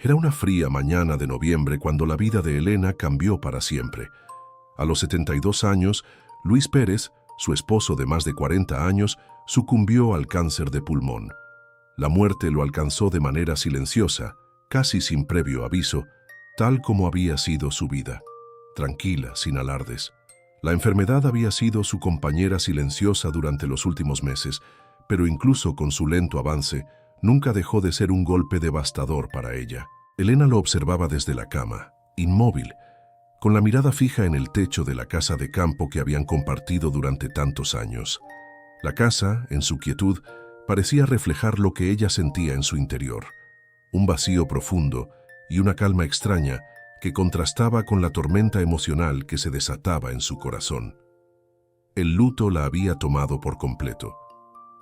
Era una fría mañana de noviembre cuando la vida de Elena cambió para siempre. A los 72 años, Luis Pérez, su esposo de más de 40 años, sucumbió al cáncer de pulmón. La muerte lo alcanzó de manera silenciosa, casi sin previo aviso, tal como había sido su vida, tranquila, sin alardes. La enfermedad había sido su compañera silenciosa durante los últimos meses, pero incluso con su lento avance, nunca dejó de ser un golpe devastador para ella. Elena lo observaba desde la cama, inmóvil, con la mirada fija en el techo de la casa de campo que habían compartido durante tantos años. La casa, en su quietud, parecía reflejar lo que ella sentía en su interior, un vacío profundo y una calma extraña que contrastaba con la tormenta emocional que se desataba en su corazón. El luto la había tomado por completo.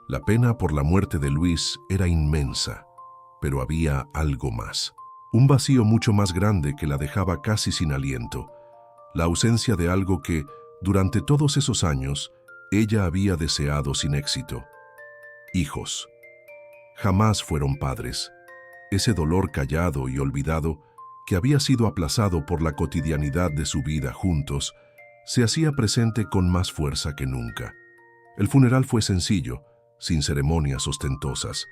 La pena por la muerte de Luis era inmensa, pero había algo más. Un vacío mucho más grande que la dejaba casi sin aliento. La ausencia de algo que, durante todos esos años, ella había deseado sin éxito. Hijos. Jamás fueron padres. Ese dolor callado y olvidado, que había sido aplazado por la cotidianidad de su vida juntos, se hacía presente con más fuerza que nunca. El funeral fue sencillo, sin ceremonias ostentosas.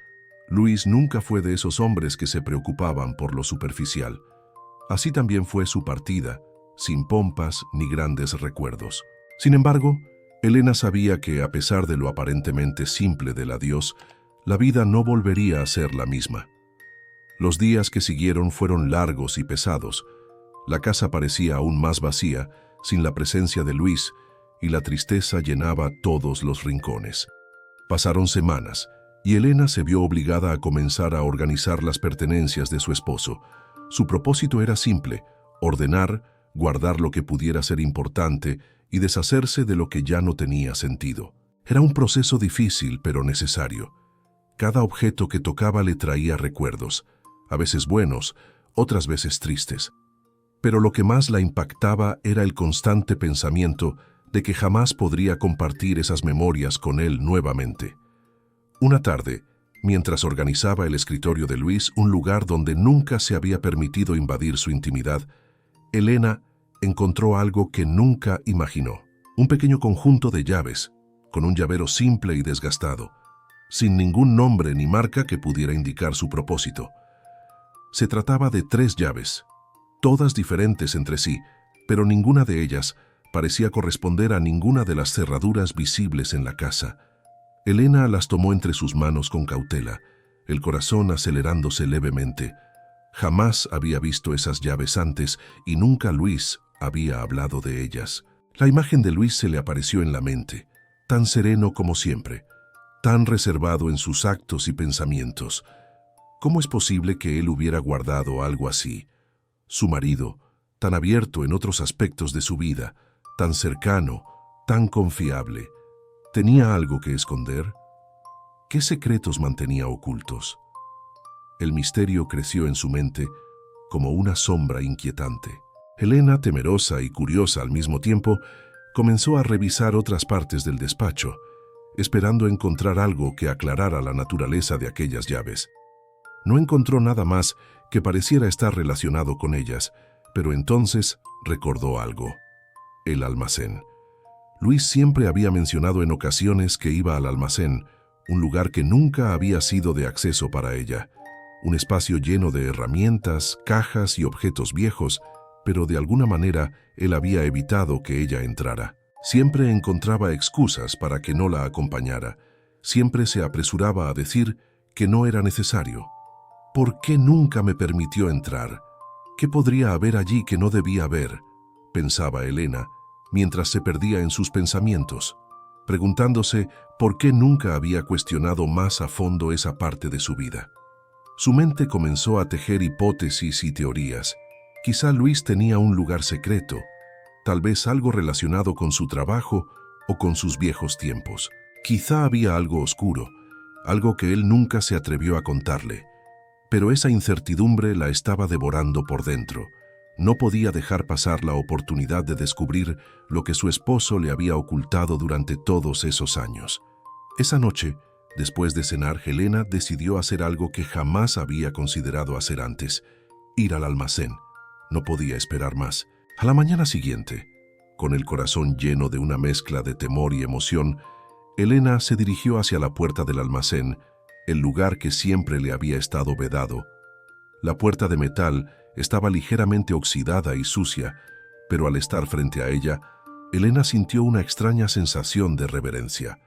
Luis nunca fue de esos hombres que se preocupaban por lo superficial. Así también fue su partida, sin pompas ni grandes recuerdos. Sin embargo, Elena sabía que, a pesar de lo aparentemente simple del adiós, la vida no volvería a ser la misma. Los días que siguieron fueron largos y pesados. La casa parecía aún más vacía, sin la presencia de Luis, y la tristeza llenaba todos los rincones. Pasaron semanas, y Elena se vio obligada a comenzar a organizar las pertenencias de su esposo. Su propósito era simple: ordenar, guardar lo que pudiera ser importante y deshacerse de lo que ya no tenía sentido. Era un proceso difícil pero necesario. Cada objeto que tocaba le traía recuerdos, a veces buenos, otras veces tristes. Pero lo que más la impactaba era el constante pensamiento de que jamás podría compartir esas memorias con él nuevamente. Una tarde, mientras organizaba el escritorio de Luis, un lugar donde nunca se había permitido invadir su intimidad, Elena encontró algo que nunca imaginó: un pequeño conjunto de llaves, con un llavero simple y desgastado, sin ningún nombre ni marca que pudiera indicar su propósito. Se trataba de 3 llaves, todas diferentes entre sí, pero ninguna de ellas parecía corresponder a ninguna de las cerraduras visibles en la casa. Elena las tomó entre sus manos con cautela, el corazón acelerándose levemente. Jamás había visto esas llaves antes y nunca Luis había hablado de ellas. La imagen de Luis se le apareció en la mente, tan sereno como siempre, tan reservado en sus actos y pensamientos. ¿Cómo es posible que él hubiera guardado algo así? Su marido, tan abierto en otros aspectos de su vida, tan cercano, tan confiable, ¿tenía algo que esconder? ¿Qué secretos mantenía ocultos? El misterio creció en su mente como una sombra inquietante. Elena, temerosa y curiosa al mismo tiempo, comenzó a revisar otras partes del despacho, esperando encontrar algo que aclarara la naturaleza de aquellas llaves. No encontró nada más que pareciera estar relacionado con ellas, pero entonces recordó algo: el almacén. Luis siempre había mencionado en ocasiones que iba al almacén, un lugar que nunca había sido de acceso para ella, un espacio lleno de herramientas, cajas y objetos viejos, pero de alguna manera él había evitado que ella entrara. Siempre encontraba excusas para que no la acompañara. Siempre se apresuraba a decir que no era necesario. ¿Por qué nunca me permitió entrar? ¿Qué podría haber allí que no debía haber?, pensaba Elena, mientras se perdía en sus pensamientos, preguntándose por qué nunca había cuestionado más a fondo esa parte de su vida. Su mente comenzó a tejer hipótesis y teorías. Quizá Luis tenía un lugar secreto, tal vez algo relacionado con su trabajo o con sus viejos tiempos. Quizá había algo oscuro, algo que él nunca se atrevió a contarle. Pero esa incertidumbre la estaba devorando por dentro. No podía dejar pasar la oportunidad de descubrir lo que su esposo le había ocultado durante todos esos años. Esa noche, después de cenar, Elena decidió hacer algo que jamás había considerado hacer antes: ir al almacén. No podía esperar más. A la mañana siguiente, con el corazón lleno de una mezcla de temor y emoción, Elena se dirigió hacia la puerta del almacén, el lugar que siempre le había estado vedado. La puerta de metal estaba ligeramente oxidada y sucia, pero al estar frente a ella, Elena sintió una extraña sensación de reverencia.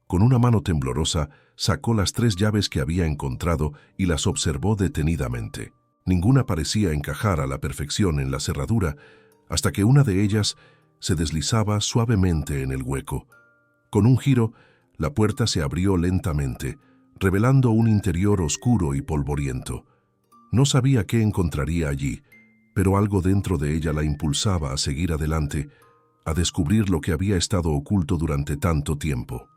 Con una mano temblorosa, sacó las 3 llaves que había encontrado y las observó detenidamente. Ninguna parecía encajar a la perfección en la cerradura, hasta que una de ellas se deslizaba suavemente en el hueco. Con un giro, la puerta se abrió lentamente, revelando un interior oscuro y polvoriento. No sabía qué encontraría allí, pero algo dentro de ella la impulsaba a seguir adelante, a descubrir lo que había estado oculto durante tanto tiempo.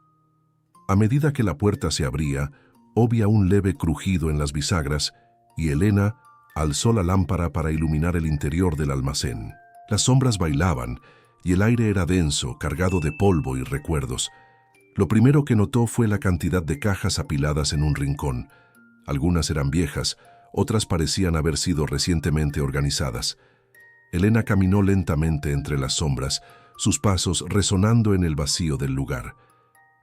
A medida que la puerta se abría, oía un leve crujido en las bisagras y Elena alzó la lámpara para iluminar el interior del almacén. Las sombras bailaban y el aire era denso, cargado de polvo y recuerdos. Lo primero que notó fue la cantidad de cajas apiladas en un rincón. Algunas eran viejas, otras parecían haber sido recientemente organizadas. Elena caminó lentamente entre las sombras, sus pasos resonando en el vacío del lugar.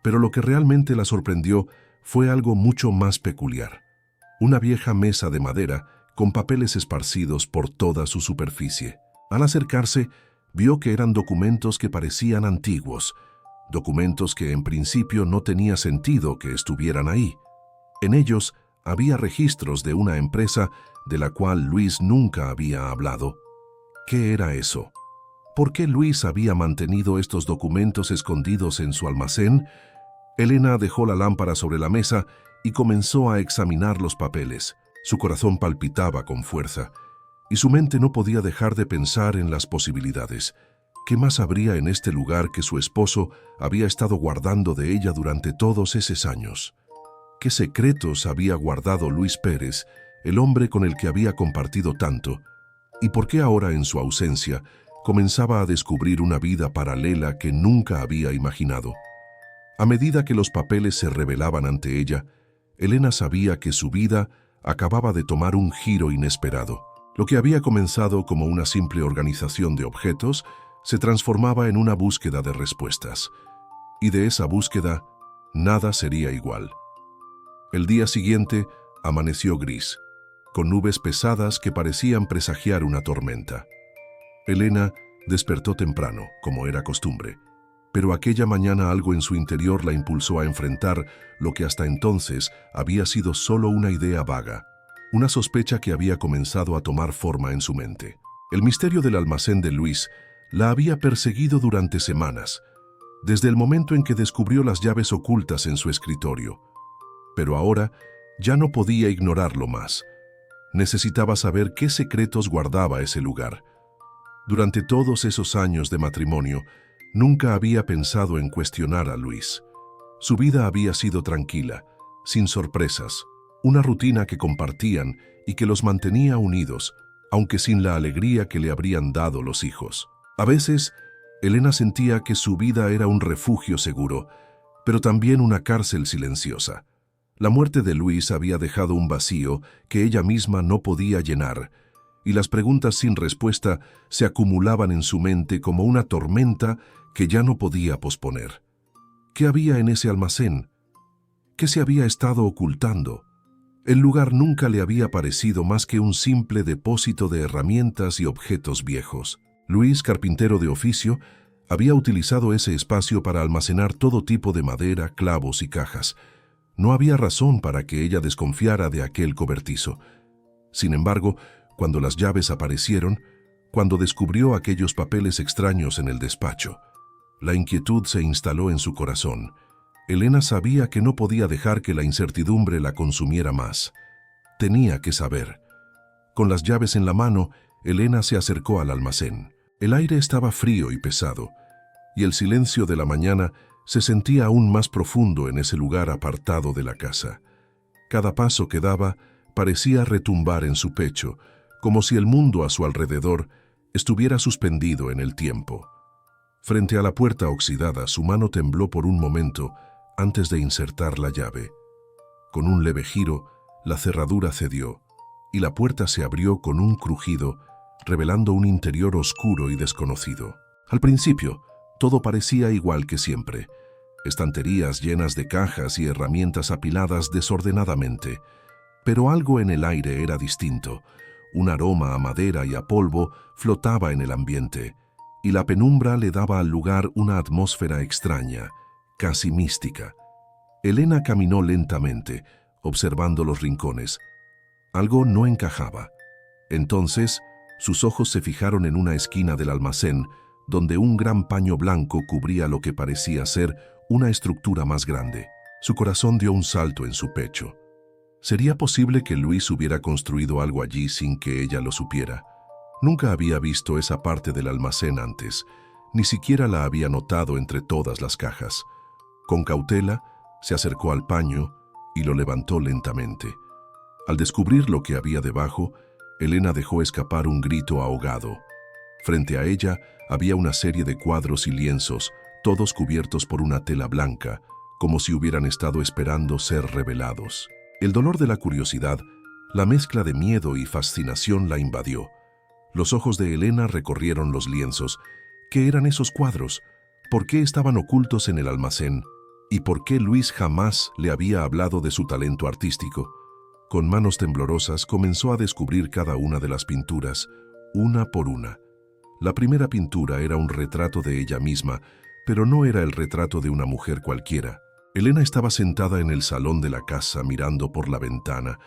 Pero lo que realmente la sorprendió fue algo mucho más peculiar. Una vieja mesa de madera con papeles esparcidos por toda su superficie. Al acercarse, vio que eran documentos que parecían antiguos, documentos que en principio no tenía sentido que estuvieran ahí. En ellos había registros de una empresa de la cual Luis nunca había hablado. ¿Qué era eso? ¿Por qué Luis había mantenido estos documentos escondidos en su almacén? Elena dejó la lámpara sobre la mesa y comenzó a examinar los papeles. Su corazón palpitaba con fuerza y su mente no podía dejar de pensar en las posibilidades. ¿Qué más habría en este lugar que su esposo había estado guardando de ella durante todos esos años? ¿Qué secretos había guardado Luis Pérez, el hombre con el que había compartido tanto? ¿Y por qué ahora, en su ausencia, comenzaba a descubrir una vida paralela que nunca había imaginado? A medida que los papeles se revelaban ante ella, Elena sabía que su vida acababa de tomar un giro inesperado. Lo que había comenzado como una simple organización de objetos se transformaba en una búsqueda de respuestas. Y de esa búsqueda, nada sería igual. El día siguiente amaneció gris, con nubes pesadas que parecían presagiar una tormenta. Elena despertó temprano, como era costumbre, pero aquella mañana algo en su interior la impulsó a enfrentar lo que hasta entonces había sido solo una idea vaga, una sospecha que había comenzado a tomar forma en su mente. El misterio del almacén de Luis la había perseguido durante semanas, desde el momento en que descubrió las llaves ocultas en su escritorio. Pero ahora ya no podía ignorarlo más. Necesitaba saber qué secretos guardaba ese lugar. Durante todos esos años de matrimonio, nunca había pensado en cuestionar a Luis. Su vida había sido tranquila, sin sorpresas, una rutina que compartían y que los mantenía unidos, aunque sin la alegría que le habrían dado los hijos. A veces, Elena sentía que su vida era un refugio seguro, pero también una cárcel silenciosa. La muerte de Luis había dejado un vacío que ella misma no podía llenar, y las preguntas sin respuesta se acumulaban en su mente como una tormenta que ya no podía posponer. ¿Qué había en ese almacén? ¿Qué se había estado ocultando? El lugar nunca le había parecido más que un simple depósito de herramientas y objetos viejos. Luis, carpintero de oficio, había utilizado ese espacio para almacenar todo tipo de madera, clavos y cajas. No había razón para que ella desconfiara de aquel cobertizo. Sin embargo, cuando las llaves aparecieron, cuando descubrió aquellos papeles extraños en el despacho, la inquietud se instaló en su corazón. Elena sabía que no podía dejar que la incertidumbre la consumiera más. Tenía que saber. Con las llaves en la mano, Elena se acercó al almacén. El aire estaba frío y pesado, y el silencio de la mañana se sentía aún más profundo en ese lugar apartado de la casa. Cada paso que daba parecía retumbar en su pecho, como si el mundo a su alrededor estuviera suspendido en el tiempo. Frente a la puerta oxidada, su mano tembló por un momento antes de insertar la llave. Con un leve giro, la cerradura cedió, y la puerta se abrió con un crujido, revelando un interior oscuro y desconocido. Al principio, todo parecía igual que siempre. Estanterías llenas de cajas y herramientas apiladas desordenadamente. Pero algo en el aire era distinto. Un aroma a madera y a polvo flotaba en el ambiente, y la penumbra le daba al lugar una atmósfera extraña, casi mística. Elena caminó lentamente, observando los rincones. Algo no encajaba. Entonces, sus ojos se fijaron en una esquina del almacén, donde un gran paño blanco cubría lo que parecía ser una estructura más grande. Su corazón dio un salto en su pecho. ¿Sería posible que Luis hubiera construido algo allí sin que ella lo supiera? Nunca había visto esa parte del almacén antes, ni siquiera la había notado entre todas las cajas. Con cautela, se acercó al paño y lo levantó lentamente. Al descubrir lo que había debajo, Elena dejó escapar un grito ahogado. Frente a ella había una serie de cuadros y lienzos, todos cubiertos por una tela blanca, como si hubieran estado esperando ser revelados. El dolor de la curiosidad, la mezcla de miedo y fascinación la invadió. Los ojos de Elena recorrieron los lienzos. ¿Qué eran esos cuadros? ¿Por qué estaban ocultos en el almacén? ¿Y por qué Luis jamás le había hablado de su talento artístico? Con manos temblorosas comenzó a descubrir cada una de las pinturas, una por una. La primera pintura era un retrato de ella misma, pero no era el retrato de una mujer cualquiera. Elena estaba sentada en el salón de la casa mirando por la ventana,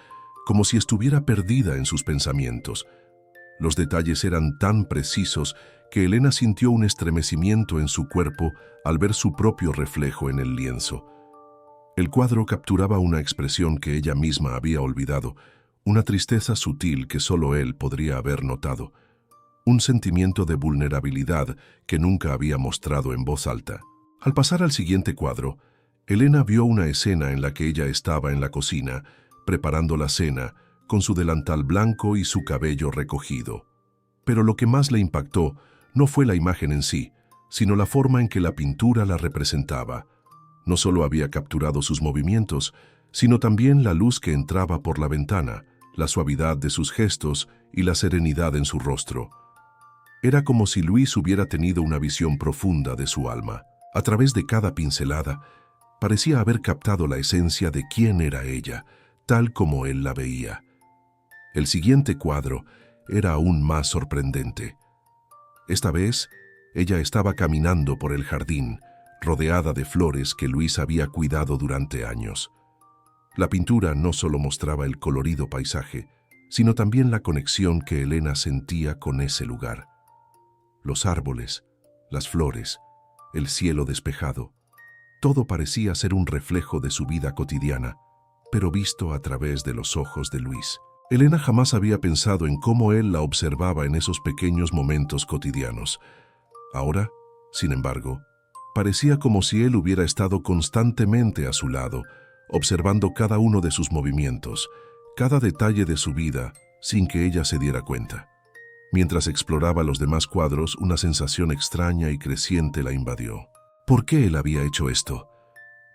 como si estuviera perdida en sus pensamientos. Los detalles eran tan precisos que Elena sintió un estremecimiento en su cuerpo al ver su propio reflejo en el lienzo. El cuadro capturaba una expresión que ella misma había olvidado, una tristeza sutil que solo él podría haber notado, un sentimiento de vulnerabilidad que nunca había mostrado en voz alta. Al pasar al siguiente cuadro, Elena vio una escena en la que ella estaba en la cocina, preparando la cena, con su delantal blanco y su cabello recogido. Pero lo que más le impactó no fue la imagen en sí, sino la forma en que la pintura la representaba. No solo había capturado sus movimientos, sino también la luz que entraba por la ventana, la suavidad de sus gestos y la serenidad en su rostro. Era como si Luis hubiera tenido una visión profunda de su alma. A través de cada pincelada, parecía haber captado la esencia de quién era ella, tal como él la veía. El siguiente cuadro era aún más sorprendente. Esta vez, ella estaba caminando por el jardín, rodeada de flores que Luis había cuidado durante años. La pintura no solo mostraba el colorido paisaje, sino también la conexión que Elena sentía con ese lugar. Los árboles, las flores, el cielo despejado, todo parecía ser un reflejo de su vida cotidiana, pero visto a través de los ojos de Luis. Elena jamás había pensado en cómo él la observaba en esos pequeños momentos cotidianos. Ahora, sin embargo, parecía como si él hubiera estado constantemente a su lado, observando cada uno de sus movimientos, cada detalle de su vida, sin que ella se diera cuenta. Mientras exploraba los demás cuadros, una sensación extraña y creciente la invadió. ¿Por qué él había hecho esto?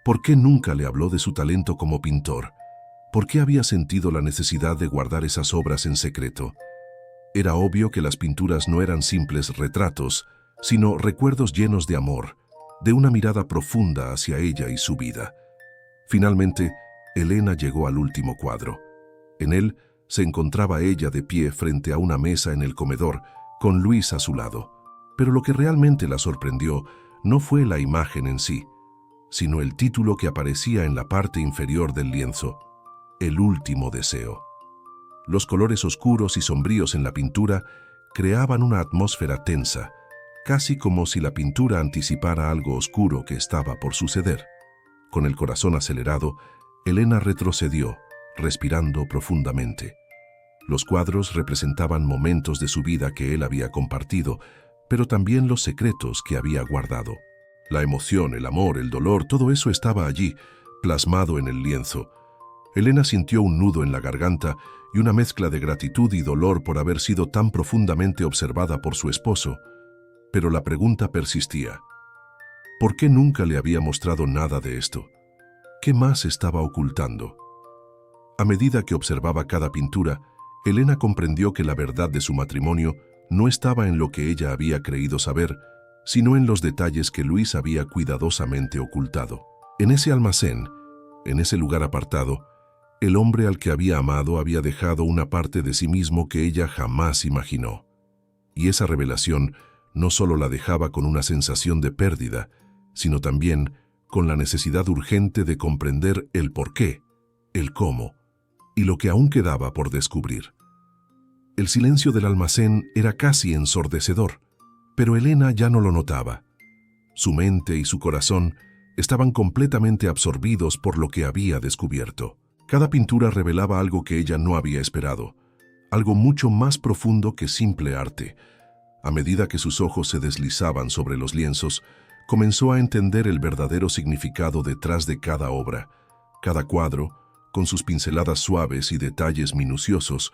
¿Por qué nunca le habló de su talento como pintor? ¿Por qué había sentido la necesidad de guardar esas obras en secreto? Era obvio que las pinturas no eran simples retratos, sino recuerdos llenos de amor, de una mirada profunda hacia ella y su vida. Finalmente, Elena llegó al último cuadro. En él se encontraba ella de pie frente a una mesa en el comedor, con Luis a su lado. Pero lo que realmente la sorprendió no fue la imagen en sí, sino el título que aparecía en la parte inferior del lienzo: El último deseo. Los colores oscuros y sombríos en la pintura creaban una atmósfera tensa, casi como si la pintura anticipara algo oscuro que estaba por suceder. Con el corazón acelerado, Elena retrocedió, respirando profundamente. Los cuadros representaban momentos de su vida que él había compartido, pero también los secretos que había guardado. La emoción, el amor, el dolor, todo eso estaba allí, plasmado en el lienzo. Elena sintió un nudo en la garganta y una mezcla de gratitud y dolor por haber sido tan profundamente observada por su esposo. Pero la pregunta persistía. ¿Por qué nunca le había mostrado nada de esto? ¿Qué más estaba ocultando? A medida que observaba cada pintura, Elena comprendió que la verdad de su matrimonio no estaba en lo que ella había creído saber, sino en los detalles que Luis había cuidadosamente ocultado. En ese almacén, en ese lugar apartado, el hombre al que había amado había dejado una parte de sí mismo que ella jamás imaginó. Y esa revelación no solo la dejaba con una sensación de pérdida, sino también con la necesidad urgente de comprender el por qué, el cómo, y lo que aún quedaba por descubrir. El silencio del almacén era casi ensordecedor, pero Elena ya no lo notaba. Su mente y su corazón estaban completamente absorbidos por lo que había descubierto. Cada pintura revelaba algo que ella no había esperado, algo mucho más profundo que simple arte. A medida que sus ojos se deslizaban sobre los lienzos, comenzó a entender el verdadero significado detrás de cada obra. Cada cuadro, con sus pinceladas suaves y detalles minuciosos,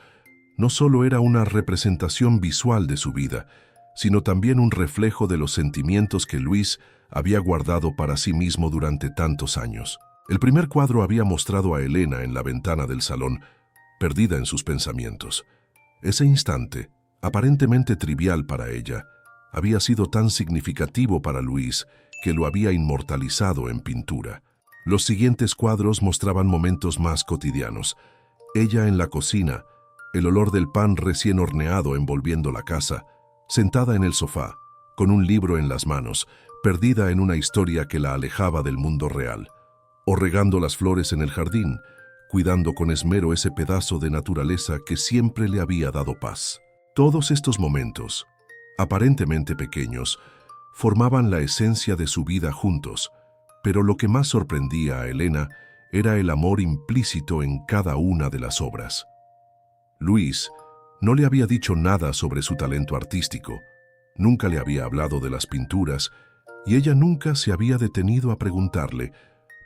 no solo era una representación visual de su vida, sino también un reflejo de los sentimientos que Luis había guardado para sí mismo durante tantos años. El primer cuadro había mostrado a Elena en la ventana del salón, perdida en sus pensamientos. Ese instante, aparentemente trivial para ella, había sido tan significativo para Luis que lo había inmortalizado en pintura. Los siguientes cuadros mostraban momentos más cotidianos. Ella en la cocina, el olor del pan recién horneado envolviendo la casa, sentada en el sofá, con un libro en las manos, perdida en una historia que la alejaba del mundo real, o regando las flores en el jardín, cuidando con esmero ese pedazo de naturaleza que siempre le había dado paz. Todos estos momentos, aparentemente pequeños, formaban la esencia de su vida juntos, pero lo que más sorprendía a Elena era el amor implícito en cada una de las obras. Luis no le había dicho nada sobre su talento artístico, nunca le había hablado de las pinturas, y ella nunca se había detenido a preguntarle,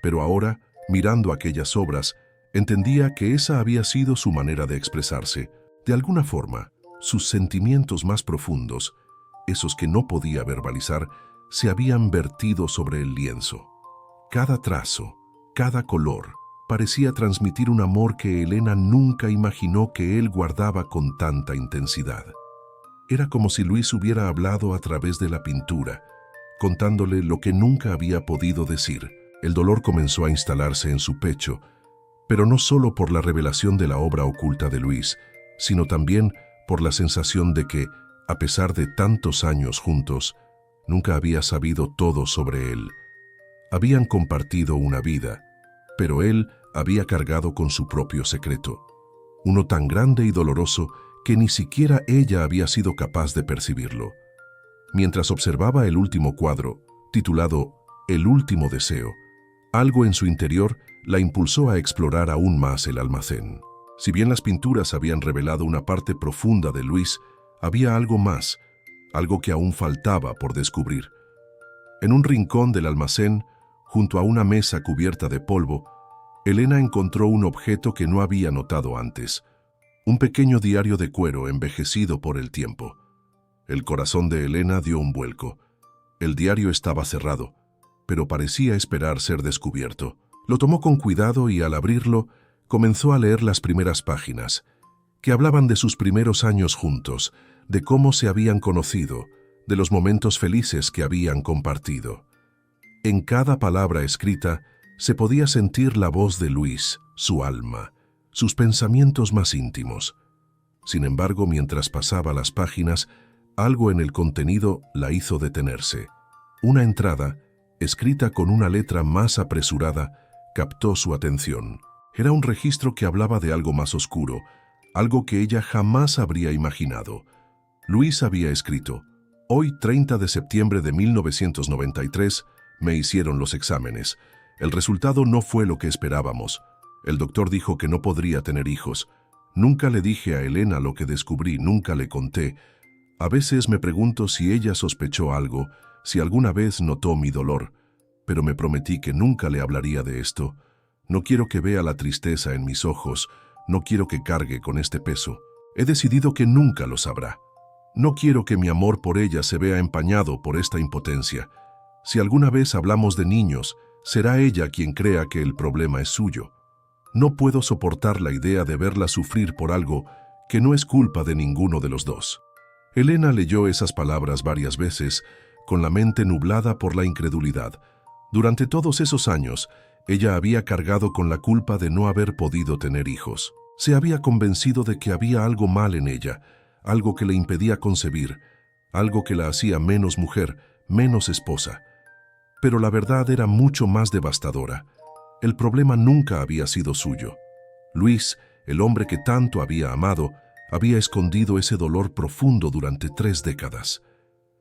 pero ahora, mirando aquellas obras, entendía que esa había sido su manera de expresarse. De alguna forma, sus sentimientos más profundos, esos que no podía verbalizar, se habían vertido sobre el lienzo. Cada trazo, cada color, parecía transmitir un amor que Elena nunca imaginó que él guardaba con tanta intensidad. Era como si Luis hubiera hablado a través de la pintura, contándole lo que nunca había podido decir. El dolor comenzó a instalarse en su pecho, pero no solo por la revelación de la obra oculta de Luis, sino también por la sensación de que, a pesar de tantos años juntos, nunca había sabido todo sobre él. Habían compartido una vida, pero él había cargado con su propio secreto, uno tan grande y doloroso que ni siquiera ella había sido capaz de percibirlo. Mientras observaba el último cuadro, titulado El último deseo, algo en su interior la impulsó a explorar aún más el almacén. Si bien las pinturas habían revelado una parte profunda de Luis, había algo más, algo que aún faltaba por descubrir. En un rincón del almacén, junto a una mesa cubierta de polvo, Elena encontró un objeto que no había notado antes, un pequeño diario de cuero envejecido por el tiempo. El corazón de Elena dio un vuelco. El diario estaba cerrado, pero parecía esperar ser descubierto. Lo tomó con cuidado y al abrirlo, comenzó a leer las primeras páginas, que hablaban de sus primeros años juntos, de cómo se habían conocido, de los momentos felices que habían compartido. En cada palabra escrita se podía sentir la voz de Luis, su alma, sus pensamientos más íntimos. Sin embargo, mientras pasaba las páginas, algo en el contenido la hizo detenerse. Una entrada, escrita con una letra más apresurada, captó su atención. Era un registro que hablaba de algo más oscuro, algo que ella jamás habría imaginado. Luis había escrito: «Hoy, 30 de septiembre de 1993, me hicieron los exámenes. El resultado no fue lo que esperábamos. El doctor dijo que no podría tener hijos. Nunca le dije a Elena lo que descubrí, nunca le conté. A veces me pregunto si ella sospechó algo, si alguna vez notó mi dolor, pero me prometí que nunca le hablaría de esto. No quiero que vea la tristeza en mis ojos, no quiero que cargue con este peso. He decidido que nunca lo sabrá. No quiero que mi amor por ella se vea empañado por esta impotencia. Si alguna vez hablamos de niños, será ella quien crea que el problema es suyo. No puedo soportar la idea de verla sufrir por algo que no es culpa de ninguno de los dos. Elena leyó esas palabras varias veces, con la mente nublada por la incredulidad. Durante todos esos años, ella había cargado con la culpa de no haber podido tener hijos. Se había convencido de que había algo mal en ella, algo que le impedía concebir, algo que la hacía menos mujer, menos esposa. Pero la verdad era mucho más devastadora. El problema nunca había sido suyo. Luis, el hombre que tanto había amado, había escondido ese dolor profundo durante 3 décadas.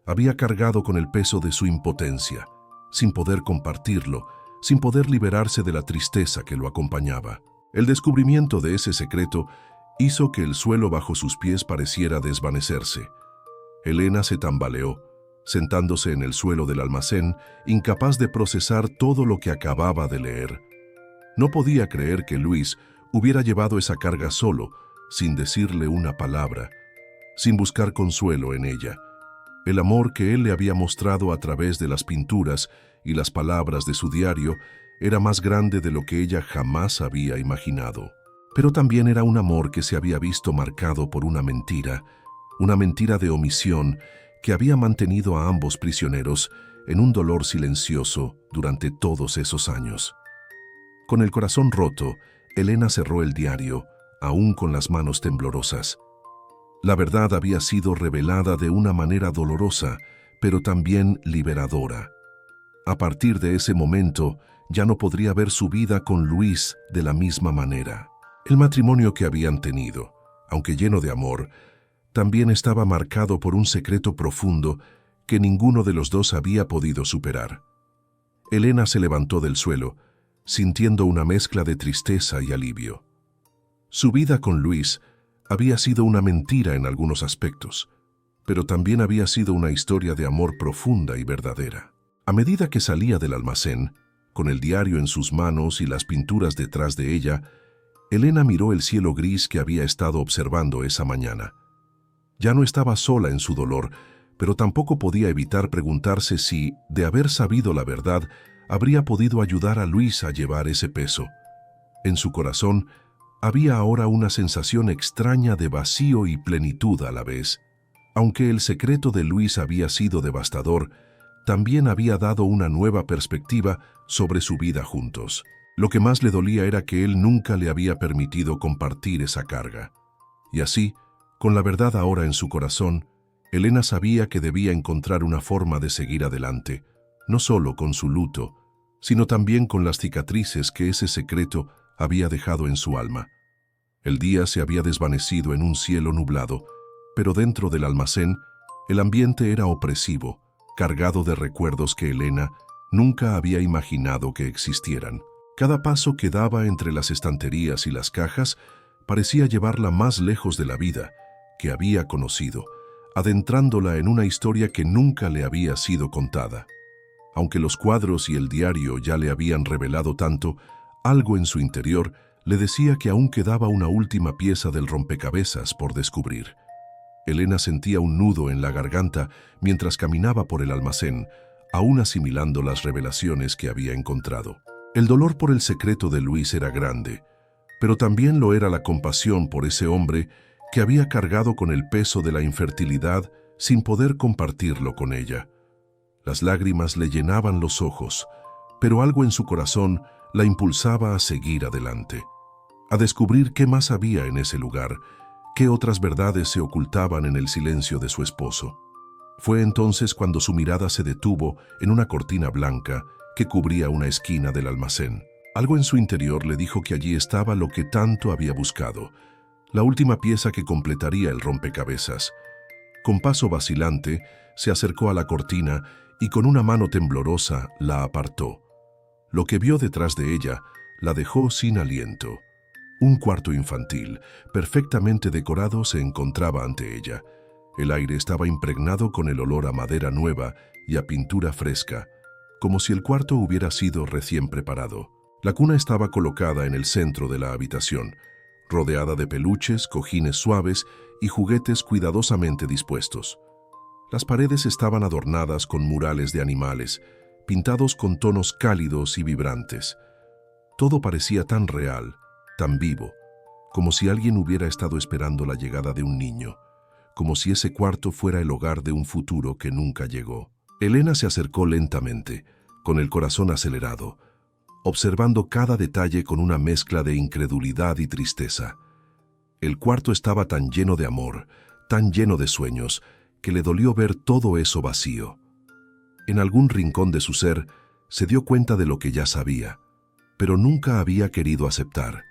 Había cargado con el peso de su impotencia, sin poder compartirlo, sin poder liberarse de la tristeza que lo acompañaba. El descubrimiento de ese secreto hizo que el suelo bajo sus pies pareciera desvanecerse. Elena se tambaleó, sentándose en el suelo del almacén, incapaz de procesar todo lo que acababa de leer. No podía creer que Luis hubiera llevado esa carga solo, sin decirle una palabra, sin buscar consuelo en ella. El amor que él le había mostrado a través de las pinturas y las palabras de su diario era más grande de lo que ella jamás había imaginado. Pero también era un amor que se había visto marcado por una mentira de omisión que había mantenido a ambos prisioneros en un dolor silencioso durante todos esos años. Con el corazón roto, Elena cerró el diario, aún con las manos temblorosas. La verdad había sido revelada de una manera dolorosa, pero también liberadora. A partir de ese momento, ya no podría ver su vida con Luis de la misma manera. El matrimonio que habían tenido, aunque lleno de amor, también estaba marcado por un secreto profundo que ninguno de los dos había podido superar. Elena se levantó del suelo, sintiendo una mezcla de tristeza y alivio. Su vida con Luis había sido una mentira en algunos aspectos, pero también había sido una historia de amor profunda y verdadera. A medida que salía del almacén, con el diario en sus manos y las pinturas detrás de ella, Elena miró el cielo gris que había estado observando esa mañana. Ya no estaba sola en su dolor, pero tampoco podía evitar preguntarse si, de haber sabido la verdad, habría podido ayudar a Luis a llevar ese peso. En su corazón había ahora una sensación extraña de vacío y plenitud a la vez. Aunque el secreto de Luis había sido devastador, también había dado una nueva perspectiva sobre su vida juntos. Lo que más le dolía era que él nunca le había permitido compartir esa carga. Y así, con la verdad ahora en su corazón, Elena sabía que debía encontrar una forma de seguir adelante, no solo con su luto, sino también con las cicatrices que ese secreto había dejado en su alma. El día se había desvanecido en un cielo nublado, pero dentro del almacén el ambiente era opresivo, cargado de recuerdos que Elena nunca había imaginado que existieran. Cada paso que daba entre las estanterías y las cajas parecía llevarla más lejos de la vida que había conocido, adentrándola en una historia que nunca le había sido contada. Aunque los cuadros y el diario ya le habían revelado tanto, algo en su interior le decía que aún quedaba una última pieza del rompecabezas por descubrir. Elena sentía un nudo en la garganta mientras caminaba por el almacén, aún asimilando las revelaciones que había encontrado. El dolor por el secreto de Luis era grande, pero también lo era la compasión por ese hombre que había cargado con el peso de la infertilidad sin poder compartirlo con ella. Las lágrimas le llenaban los ojos, pero algo en su corazón la impulsaba a seguir adelante, a descubrir qué más había en ese lugar, qué otras verdades se ocultaban en el silencio de su esposo. Fue entonces cuando su mirada se detuvo en una cortina blanca que cubría una esquina del almacén. Algo en su interior le dijo que allí estaba lo que tanto había buscado, la última pieza que completaría el rompecabezas. Con paso vacilante, se acercó a la cortina y con una mano temblorosa la apartó. Lo que vio detrás de ella la dejó sin aliento. Un cuarto infantil, perfectamente decorado, se encontraba ante ella. El aire estaba impregnado con el olor a madera nueva y a pintura fresca, como si el cuarto hubiera sido recién preparado. La cuna estaba colocada en el centro de la habitación, rodeada de peluches, cojines suaves y juguetes cuidadosamente dispuestos. Las paredes estaban adornadas con murales de animales, pintados con tonos cálidos y vibrantes. Todo parecía tan real, tan vivo. como si alguien hubiera estado esperando la llegada de un niño, como si ese cuarto fuera el hogar de un futuro que nunca llegó. Elena se acercó lentamente, con el corazón acelerado, observando cada detalle con una mezcla de incredulidad y tristeza. El cuarto estaba tan lleno de amor, tan lleno de sueños, que le dolió ver todo eso vacío. En algún rincón de su ser, se dio cuenta de lo que ya sabía, pero nunca había querido aceptar.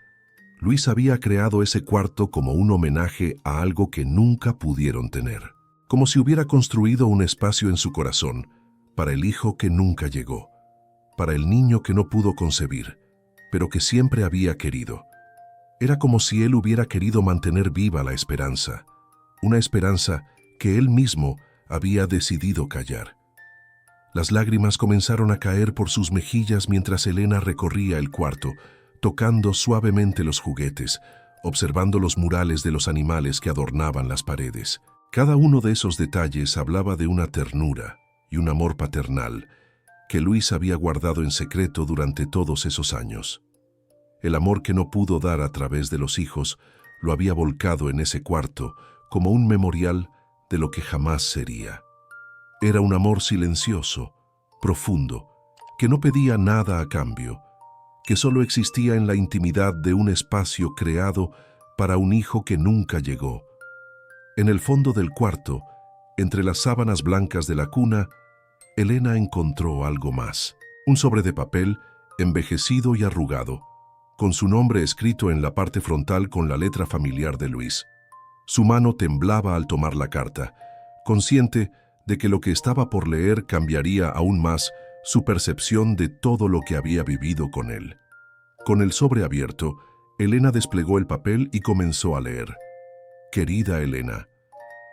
Luis había creado ese cuarto como un homenaje a algo que nunca pudieron tener, como si hubiera construido un espacio en su corazón para el hijo que nunca llegó, para el niño que no pudo concebir, pero que siempre había querido. Era como si él hubiera querido mantener viva la esperanza, una esperanza que él mismo había decidido callar. Las lágrimas comenzaron a caer por sus mejillas mientras Elena recorría el cuarto, tocando suavemente los juguetes, observando los murales de los animales que adornaban las paredes. Cada uno de esos detalles hablaba de una ternura y un amor paternal que Luis había guardado en secreto durante todos esos años. El amor que no pudo dar a través de los hijos lo había volcado en ese cuarto como un memorial de lo que jamás sería. Era un amor silencioso, profundo, que no pedía nada a cambio, que solo existía en la intimidad de un espacio creado para un hijo que nunca llegó. En el fondo del cuarto, entre las sábanas blancas de la cuna, Elena encontró algo más. Un sobre de papel, envejecido y arrugado, con su nombre escrito en la parte frontal con la letra familiar de Luis. Su mano temblaba al tomar la carta, consciente de que lo que estaba por leer cambiaría aún más su percepción de todo lo que había vivido con él. Con el sobre abierto, Elena desplegó el papel y comenzó a leer. Querida Elena,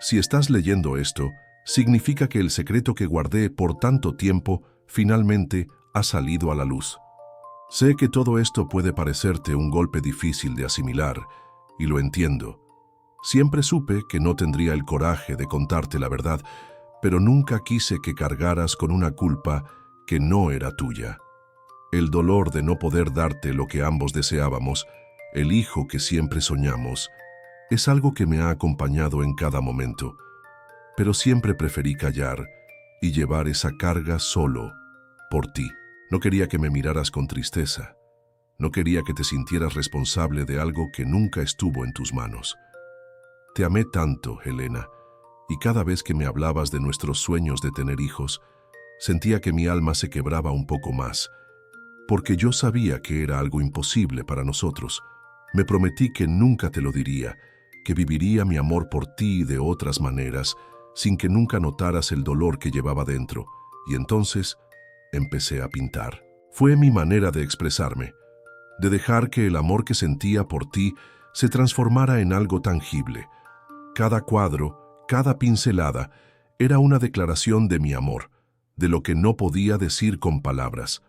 si estás leyendo esto, significa que el secreto que guardé por tanto tiempo finalmente ha salido a la luz. Sé que todo esto puede parecerte un golpe difícil de asimilar, y lo entiendo. Siempre supe que no tendría el coraje de contarte la verdad, pero nunca quise que cargaras con una culpa que no era tuya. El dolor de no poder darte lo que ambos deseábamos, el hijo que siempre soñamos, es algo que me ha acompañado en cada momento, pero siempre preferí callar y llevar esa carga solo por ti. No quería que me miraras con tristeza, no quería que te sintieras responsable de algo que nunca estuvo en tus manos. Te amé tanto, Elena, y cada vez que me hablabas de nuestros sueños de tener hijos, sentía que mi alma se quebraba un poco más, porque yo sabía que era algo imposible para nosotros. Me prometí que nunca te lo diría, que viviría mi amor por ti de otras maneras, sin que nunca notaras el dolor que llevaba dentro, y entonces empecé a pintar. Fue mi manera de expresarme, de dejar que el amor que sentía por ti se transformara en algo tangible. Cada cuadro, cada pincelada, era una declaración de mi amor, de lo que no podía decir con palabras.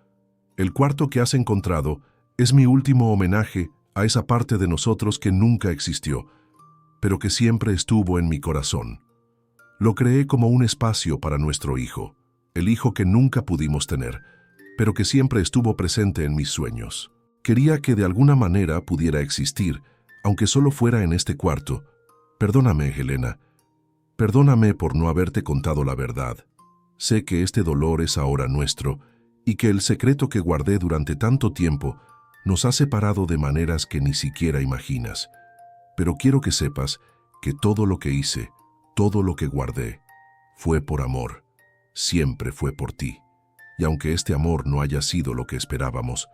El cuarto que has encontrado es mi último homenaje a esa parte de nosotros que nunca existió, pero que siempre estuvo en mi corazón. Lo creé como un espacio para nuestro hijo, el hijo que nunca pudimos tener, pero que siempre estuvo presente en mis sueños. Quería que de alguna manera pudiera existir, aunque solo fuera en este cuarto. Perdóname, Elena. Perdóname por no haberte contado la verdad. Sé que este dolor es ahora nuestro y que el secreto que guardé durante tanto tiempo nos ha separado de maneras que ni siquiera imaginas. Pero quiero que sepas que todo lo que hice, todo lo que guardé, fue por amor. Siempre fue por ti. Y aunque este amor no haya sido lo que esperábamos,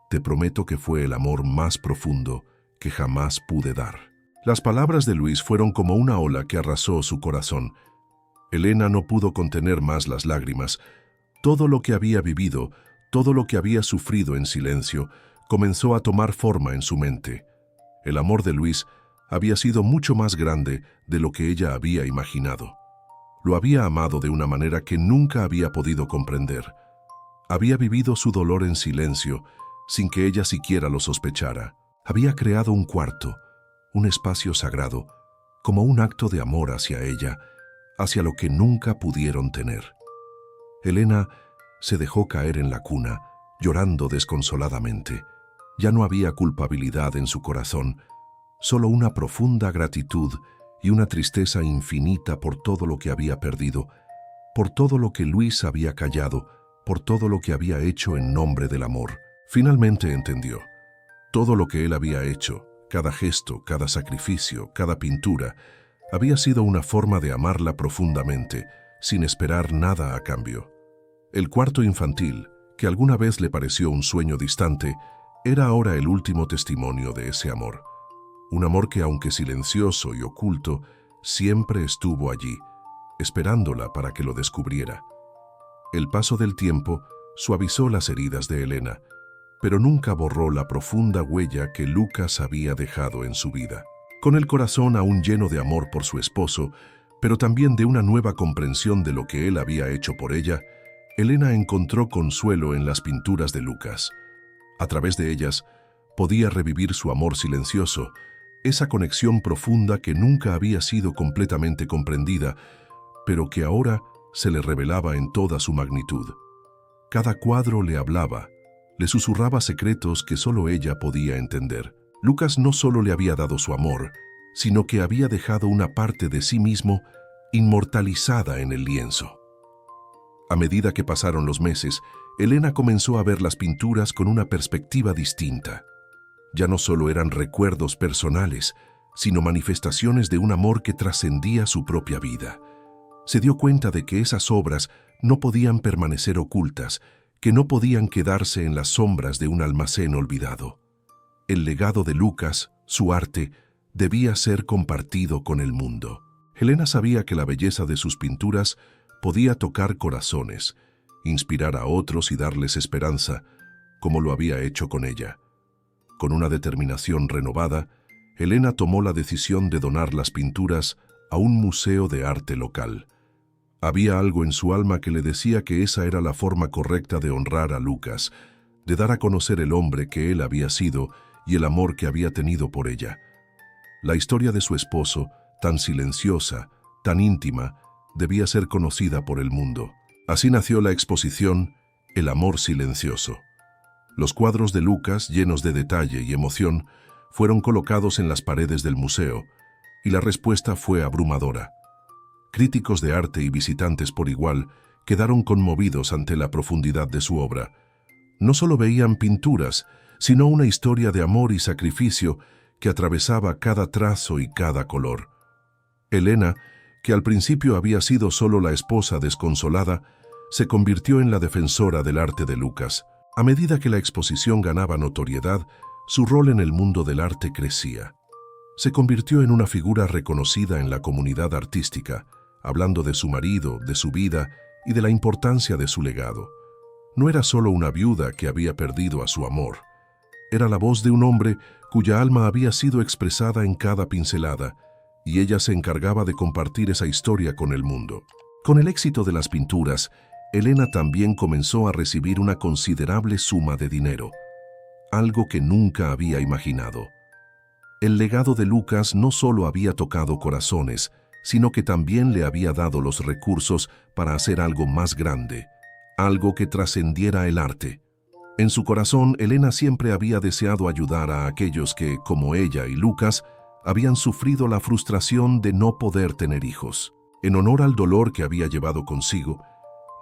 te prometo que fue el amor más profundo que jamás pude dar. Las palabras de Luis fueron como una ola que arrasó su corazón. Elena no pudo contener más las lágrimas. Todo lo que había vivido, todo lo que había sufrido en silencio, comenzó a tomar forma en su mente. El amor de Luis había sido mucho más grande de lo que ella había imaginado. Lo había amado de una manera que nunca había podido comprender. Había vivido su dolor en silencio, sin que ella siquiera lo sospechara. Había creado un cuarto, un espacio sagrado, como un acto de amor hacia ella, hacia lo que nunca pudieron tener. Elena se dejó caer en la cuna, llorando desconsoladamente. Ya no había culpabilidad en su corazón, solo una profunda gratitud y una tristeza infinita por todo lo que había perdido, por todo lo que Luis había callado, por todo lo que había hecho en nombre del amor. Finalmente entendió. Todo lo que él había hecho, cada gesto, cada sacrificio, cada pintura, había sido una forma de amarla profundamente, sin esperar nada a cambio. El cuarto infantil, que alguna vez le pareció un sueño distante, era ahora el último testimonio de ese amor. Un amor que, aunque silencioso y oculto, siempre estuvo allí, esperándola para que lo descubriera. El paso del tiempo suavizó las heridas de Elena, pero nunca borró la profunda huella que Lucas había dejado en su vida. Con el corazón aún lleno de amor por su esposo, pero también de una nueva comprensión de lo que él había hecho por ella, Elena encontró consuelo en las pinturas de Lucas. A través de ellas, podía revivir su amor silencioso, esa conexión profunda que nunca había sido completamente comprendida, pero que ahora se le revelaba en toda su magnitud. Cada cuadro le hablaba, le susurraba secretos que solo ella podía entender. Lucas no solo le había dado su amor, sino que había dejado una parte de sí mismo inmortalizada en el lienzo. A medida que pasaron los meses, Elena comenzó a ver las pinturas con una perspectiva distinta. Ya no solo eran recuerdos personales, sino manifestaciones de un amor que trascendía su propia vida. Se dio cuenta de que esas obras no podían permanecer ocultas, que no podían quedarse en las sombras de un almacén olvidado. El legado de Lucas, su arte, debía ser compartido con el mundo. Elena sabía que la belleza de sus pinturas podía tocar corazones, inspirar a otros y darles esperanza, como lo había hecho con ella. Con una determinación renovada, Elena tomó la decisión de donar las pinturas a un museo de arte local. Había algo en su alma que le decía que esa era la forma correcta de honrar a Lucas, de dar a conocer el hombre que él había sido y el amor que había tenido por ella. La historia de su esposo, tan silenciosa, tan íntima, debía ser conocida por el mundo. Así nació la exposición El amor silencioso. Los cuadros de Lucas, llenos de detalle y emoción, fueron colocados en las paredes del museo, y la respuesta fue abrumadora. Críticos de arte y visitantes por igual quedaron conmovidos ante la profundidad de su obra. No solo veían pinturas, sino una historia de amor y sacrificio que atravesaba cada trazo y cada color. Elena, que al principio había sido solo la esposa desconsolada, se convirtió en la defensora del arte de Lucas. A medida que la exposición ganaba notoriedad, su rol en el mundo del arte crecía. Se convirtió en una figura reconocida en la comunidad artística, hablando de su marido, de su vida y de la importancia de su legado. No era solo una viuda que había perdido a su amor. Era la voz de un hombre cuya alma había sido expresada en cada pincelada, y ella se encargaba de compartir esa historia con el mundo. Con el éxito de las pinturas, Elena también comenzó a recibir una considerable suma de dinero, algo que nunca había imaginado. El legado de Lucas no solo había tocado corazones, sino que también le había dado los recursos para hacer algo más grande, algo que trascendiera el arte. En su corazón, Elena siempre había deseado ayudar a aquellos que, como ella y Lucas, habían sufrido la frustración de no poder tener hijos. En honor al dolor que había llevado consigo,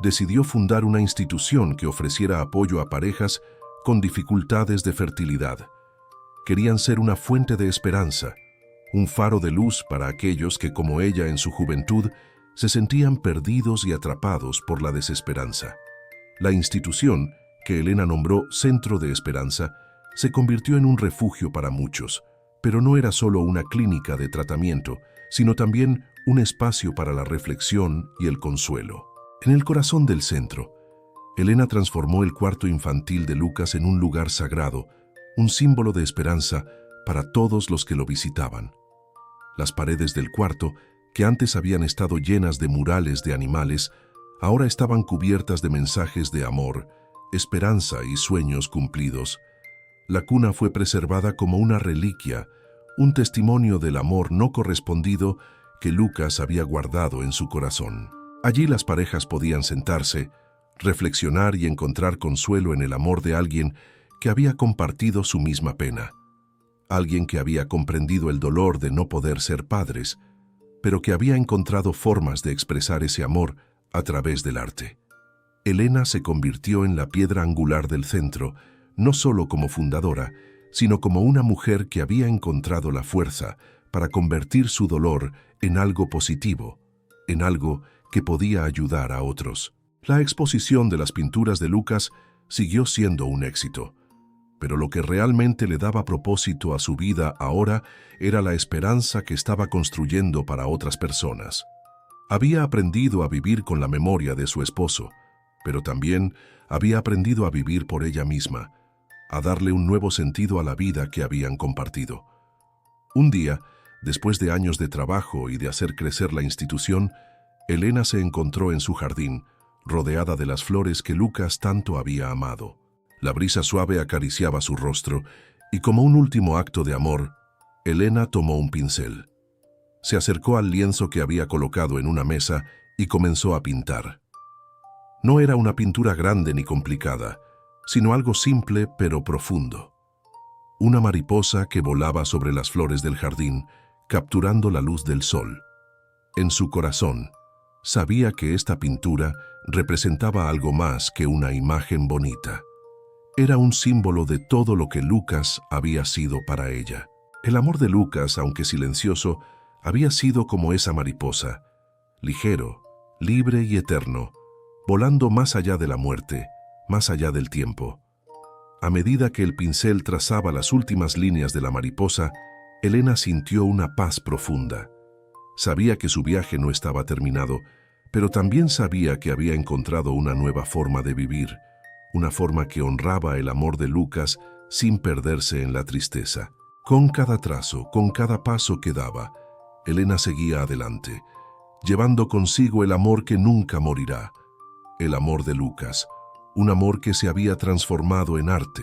decidió fundar una institución que ofreciera apoyo a parejas con dificultades de fertilidad. Querían ser una fuente de esperanza, un faro de luz para aquellos que, como ella en su juventud, se sentían perdidos y atrapados por la desesperanza. La institución, que Elena nombró Centro de Esperanza, se convirtió en un refugio para muchos, pero no era solo una clínica de tratamiento, sino también un espacio para la reflexión y el consuelo. En el corazón del centro, Elena transformó el cuarto infantil de Lucas en un lugar sagrado, un símbolo de esperanza para todos los que lo visitaban. Las paredes del cuarto, que antes habían estado llenas de murales de animales, ahora estaban cubiertas de mensajes de amor, esperanza y sueños cumplidos. La cuna fue preservada como una reliquia, un testimonio del amor no correspondido que Lucas había guardado en su corazón. Allí las parejas podían sentarse, reflexionar y encontrar consuelo en el amor de alguien que había compartido su misma pena. alguien que había comprendido el dolor de no poder ser padres, pero que había encontrado formas de expresar ese amor a través del arte. Elena se convirtió en la piedra angular del centro, no solo como fundadora, sino como una mujer que había encontrado la fuerza para convertir su dolor en algo positivo, en algo que podía ayudar a otros. La exposición de las pinturas de Lucas siguió siendo un éxito, pero lo que realmente le daba propósito a su vida ahora era la esperanza que estaba construyendo para otras personas. Había aprendido a vivir con la memoria de su esposo, pero también había aprendido a vivir por ella misma, a darle un nuevo sentido a la vida que habían compartido. Un día, después de años de trabajo y de hacer crecer la institución, Elena se encontró en su jardín, rodeada de las flores que Lucas tanto había amado. La brisa suave acariciaba su rostro y, como un último acto de amor, Elena tomó un pincel. Se acercó al lienzo que había colocado en una mesa y comenzó a pintar. No era una pintura grande ni complicada, sino algo simple pero profundo. Una mariposa que volaba sobre las flores del jardín, capturando la luz del sol. En su corazón, sabía que esta pintura representaba algo más que una imagen bonita. Era un símbolo de todo lo que Lucas había sido para ella. El amor de Lucas, aunque silencioso, había sido como esa mariposa, ligero, libre y eterno, volando más allá de la muerte, más allá del tiempo. A medida que el pincel trazaba las últimas líneas de la mariposa, Elena sintió una paz profunda. Sabía que su viaje no estaba terminado, pero también sabía que había encontrado una nueva forma de vivir, una forma que honraba el amor de Lucas sin perderse en la tristeza. Con cada trazo, con cada paso que daba, Elena seguía adelante, llevando consigo el amor que nunca morirá, el amor de Lucas, un amor que se había transformado en arte,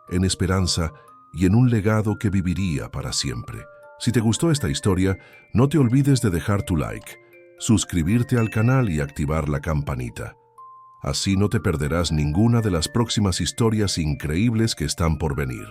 en esperanza y en un legado que viviría para siempre. Si te gustó esta historia, no te olvides de dejar tu like, suscribirte al canal y activar la campanita. Así no te perderás ninguna de las próximas historias increíbles que están por venir.